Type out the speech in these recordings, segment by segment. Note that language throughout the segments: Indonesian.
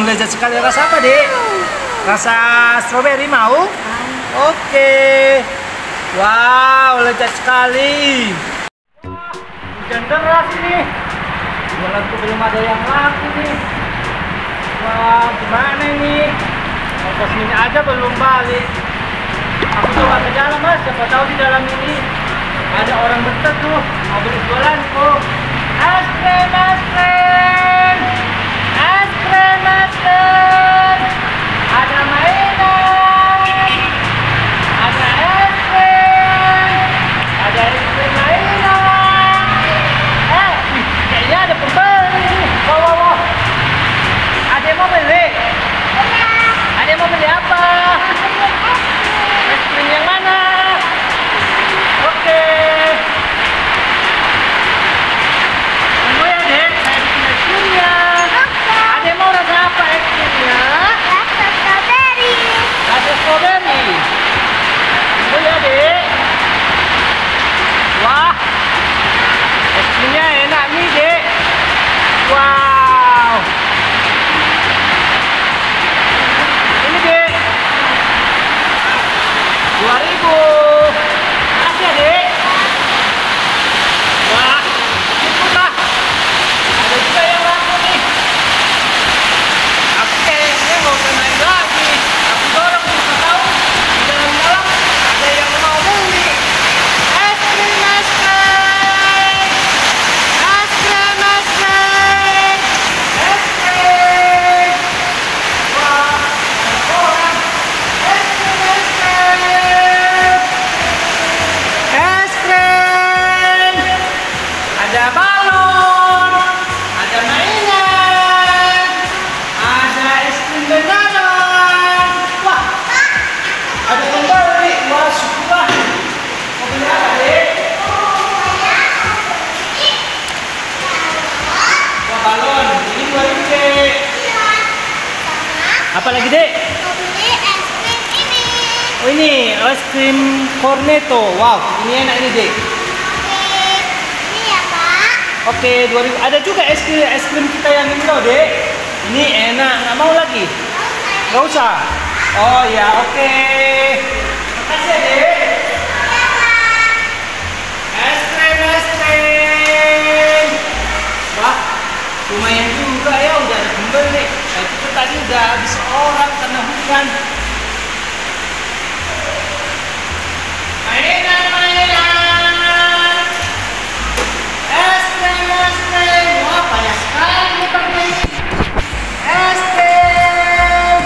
Lezat sekali. Rasa apa, Dek? Rasa stroberi mau? Oke. Wow, lezat sekali. Hujan deras ini. Jualanku belum ada yang laku nih. Wah, gimana ini? Ongkos ini aja belum balik. Aku coba ke dalam, Mas. Siapa tahu di dalam ini ada orang bentar tuh mau beli jualanku. Es krim, es krim, es krim, es krim. Ada mainan, ada es krim, ada es krim mainan. Kayaknya ada pembeli nih. Wow. Ada yang mau beli? Ada yang mau beli apa? Es krim yang mana? Oke. Tunggu ya, Dek. Saya bikin es krimnya. Ada yang mau rasa apa es krimnya? Rasa strawberry. Rasa strawberry. Tunggu ya, Dek. Wah. Es krimnya enak nih, Dek. Wow. Ini, Dek. 2.000. Makasih ya, Dek. Wah, ikutlah. Ada juga yang laku nih. Aku kayaknya mau main lagi. Aku dorong siapa tahu di dalam ada yang mau beli. Es krim, es krim. Es krim, es krim. Es krim. Wah, ada orang. Es krim, es krim. Es krim. Ada balon. Ada mainan. Ada es krim beneran. Wah, ada pembeli. Wah, syukurlah. Mau beli apa, Dek? Wah, balon. Ini 2.000, Dek. Apa lagi, Dek? Mau beli es krim ini. Oh, ini es krim cornetto. Wow, ini enak ini, Dek. Oke. Ini ya, Pak. Oke, 2.000. Ada juga es krim kita yang ini loh, Dek. Ini enak. Nggak mau lagi? Nggak usah. Oh ya, oke. Makasih ya, Dek. Es krim, es krim. Wah, lumayan juga ya. Udah ada pembeli. Itu tadi udah habis orang karena hujan. Mainan. Es krim, es krim. Wah, banyak sekali nih pembeli. Es krim.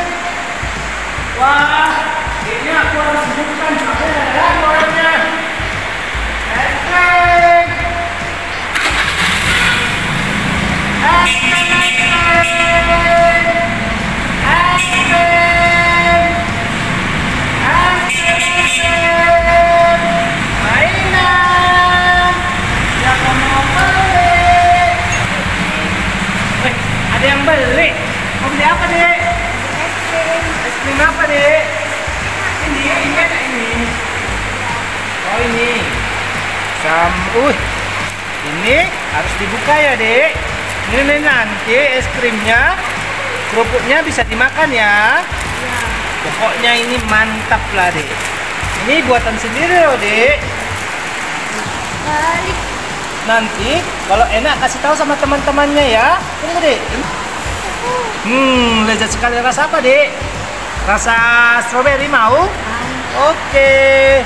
Wah, kayaknya aku harus sebutkan sampai ada orangnya. Es krim. Es krim, es krim. Es krim. Es krim, es krim. Mainan. Siapa mau beli? Ada yang beli. Mau beli apa, Dek? Es krim. Es krim apa, Dek? Ini ada ini. Oh, ini. Ini harus dibuka ya, Dek. Ini nanti es krimnya, kerupuknya bisa dimakan ya. Ya. Pokoknya ini mantap lah, Dek. Ini buatan sendiri loh, Dek. Balik. Nanti kalau enak kasih tahu sama teman-temannya ya. Tunggu, Dek. Lezat sekali. Rasa apa, Dek? Rasa stroberi mau? Oke.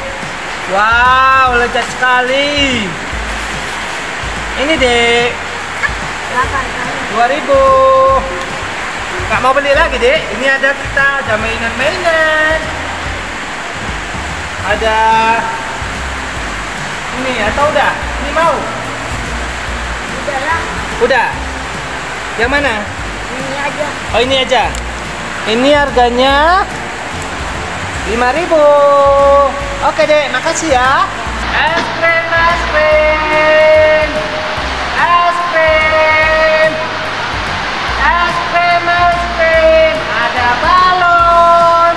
Wow, lezat sekali. Ini, Dek. 2.000. Nggak mau beli lagi, Dek? Ini ada kita, ada mainan-mainan. Ada ini atau udah? Ini mau? Udahlah. Udah. Yang mana? Ini aja. Oh, ini aja. Ini harganya 5.000. Oke, Dek, makasih ya. Es krim, es krim. Es krim. Es krim, es krim. Ada balon.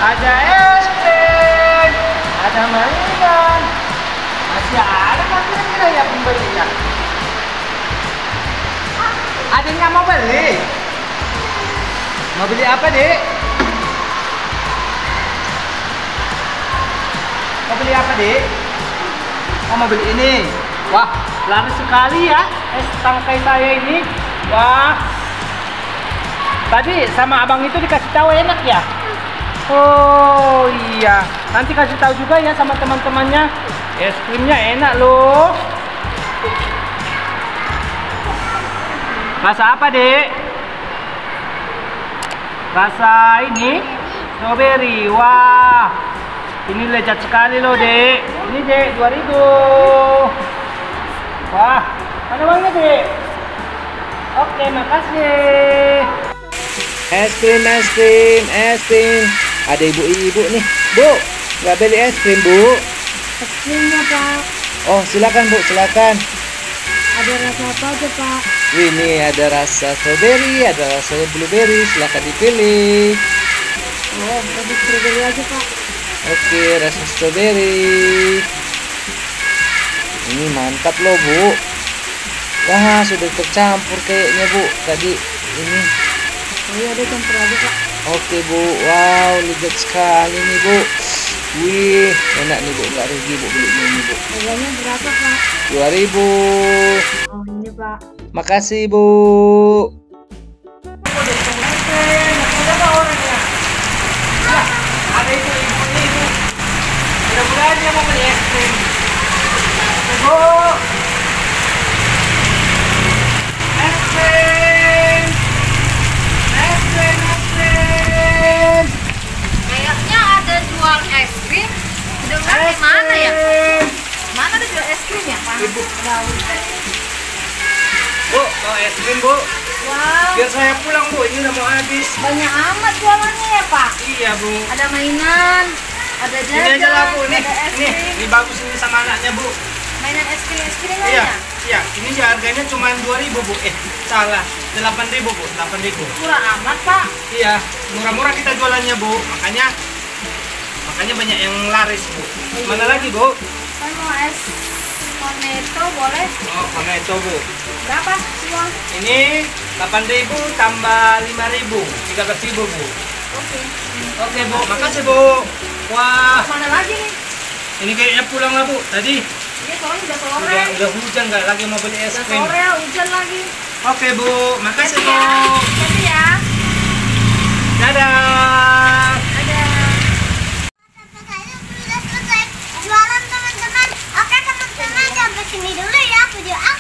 Ada es krim. Ada mainan. Masih ada kan kira-kira ya pembelinya? Ada yang mau beli? Mau beli apa, Dek? Mau beli apa, Dek? Oh, mau beli ini. Wah, laris sekali ya es tangkai saya ini. Wah. Tadi sama abang itu dikasih tahu enak ya? Oh iya. Nanti kasih tahu juga ya sama teman-temannya. Es krimnya enak loh. Rasa apa, Dek? Rasa ini strawberry. Wah, ini lezat sekali loh, Dek. Ini, Dek, 2000. Wah, mana uangnya, Dek? Oke, makasih. Es krim, es krim, es krim. Ada ibu-ibu nih. Bu, nggak beli es krim, Bu? Es krimnya, Pak. Oh, silakan, Bu, silakan. Ada rasa apa aja, Pak? Ini ada rasa strawberry, ada rasa blueberry, silakan dipilih. Oh, rasa strawberry aja, Pak. Oke, rasa strawberry. Ini mantap loh, Bu. Wah, sudah tercampur kayaknya, Bu. Tadi ini. Oh iya, ada campur aja, Pak. Oke, Bu. Wow, lezat sekali nih, Bu. Wih, enak nih, Bu. Nggak rugi, Bu, belinya ini, Bu. Harganya berapa, Pak? 2000. Oh, ini, Pak. Makasih, Bu. Ada itu ibu-ibu. Mudah-mudahan dia mau beli es krim. Bu. Es krim. Es krim, es krim. Kayaknya ada jual es krim. Dengar di mana ya? Mana ada jual es krim ya? Ibu. Bu, mau es krim, Bu? Wow, Biar saya pulang, Bu. Ini udah mau habis. banyak amat jualannya ya, Pak. Iya, Bu. Ada mainan, ada Ini aja jajan, lah, Bu. Nih, ada es nih, krim. ini bagus ini sama anaknya, Bu. Mainan es krim Iya, ya? iya. Ini harganya cuma 2000, Bu. Salah. 8000, Bu. 8000. Murah amat, Pak. Iya, murah-murah kita jualannya, Bu. Makanya banyak yang laris, Bu. Mana lagi, Bu? Saya mau es cornetto boleh? Oh, cornetto, Bu. Berapa semua? Ini 8000 tambah 5000, 13000, Bu. Oke. Oke, Bu. Makasih, Bu. Wah, Mana lagi nih? ini kayaknya pulang lah, Bu. Tadi Iya, soalnya udah sore. udah hujan, nggak lagi mau beli es Udah krim. sore, hujan lagi. Oke, Bu. Makasih, Bu. Jadi ya. Dadah. Ada. Sudah selesai jualan, teman-teman. Oke, teman-teman, sampai sini dulu ya video aku.